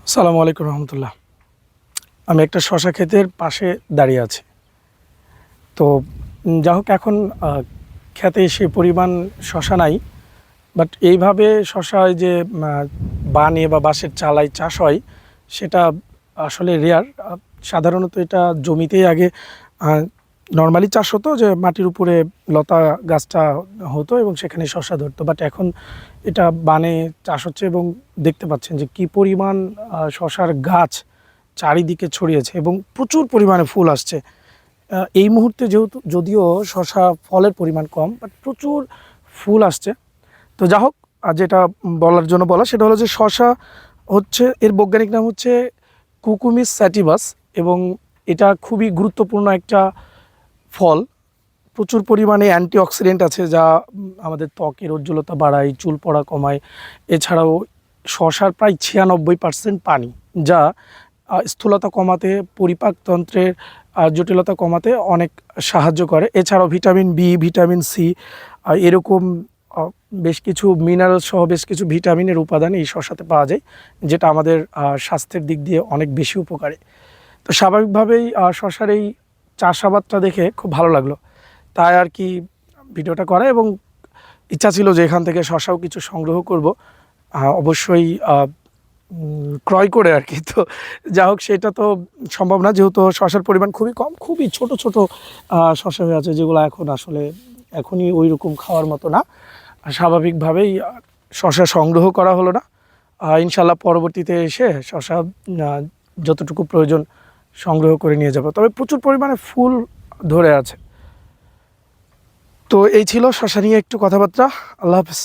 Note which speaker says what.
Speaker 1: আসসালামু আলাইকুম রহমতুল্লাহ। আমি একটা শশা ক্ষেতের পাশে দাঁড়িয়ে আছি। তো যা হোক এখন ক্ষেতে সে পরিমাণ শশা নাই, বাট এইভাবে শশা ওই যে বানে বা বাঁশের চালায় চাষ হয় সেটা আসলে রেয়ার। সাধারণত এটা জমিতেই আগে নর্মালি চাষ হতো, যে মাটির উপরে লতা গাছটা হতো এবং সেখানে শশা ধরতো। বাট এখন এটা বানে চাষ হচ্ছে এবং দেখতে পাচ্ছেন যে কি পরিমাণ শশার গাছ চারিদিকে ছড়িয়েছে এবং প্রচুর পরিমাণে ফুল আসছে। এই মুহূর্তে যেহেতু যদিও শশা ফলের পরিমাণ কম, বাট প্রচুর ফুল আসছে। তো যা হোক, যেটা বলার জন্য বলা সেটা হলো যে শশা হচ্ছে, এর বৈজ্ঞানিক নাম হচ্ছে কুকুমিস স্যাটিভাস, এবং এটা খুবই গুরুত্বপূর্ণ একটা ফল। প্রচুর পরিমাণে অ্যান্টিঅক্সিডেন্ট আছে যা আমাদের ত্বকের উজ্জ্বলতা বাড়ায়, চুল পড়া কমায়। এছাড়াও শশার প্রায় 96% পানি, যা স্থূলতা কমাতে, পরিপাকতন্ত্রের জটিলতা কমাতে অনেক সাহায্য করে। এছাড়াও ভিটামিন বি, ভিটামিন সি, এরকম বেশ কিছু মিনারেল সহ বেশ কিছু ভিটামিনের উপাদান এই শশাতে পাওয়া যায়, যেটা আমাদের স্বাস্থ্যের দিক দিয়ে অনেক বেশি উপকারী। তো স্বাভাবিকভাবেই শশার এই চাষাবাদটা দেখে খুব ভালো লাগলো, তাই আর কি ভিডিওটা করা, এবং ইচ্ছা ছিল যে এখান থেকে শশাও কিছু সংগ্রহ করব, অবশ্যই ক্রয় করে আর কি। তো যা হোক, সেটা তো সম্ভব না, যেহেতু শশার পরিমাণ খুবই কম, খুবই ছোট ছোট শশা হয়ে আছে, যেগুলো এখন আসলে এখনই ওই রকম খাওয়ার মতো না। স্বাভাবিকভাবেই শশা সংগ্রহ করা হলো না। ইনশাল্লাহ পরবর্তীতে এসে শশা যতটুকু প্রয়োজন সংগ্রহ করে নিয়ে যাব। তবে প্রচুর পরিমাণে ফুল ধরে আছে। তো এই ছিল শশা নিয়ে একটু কথাবার্তা। আল্লাহ হাফেজ।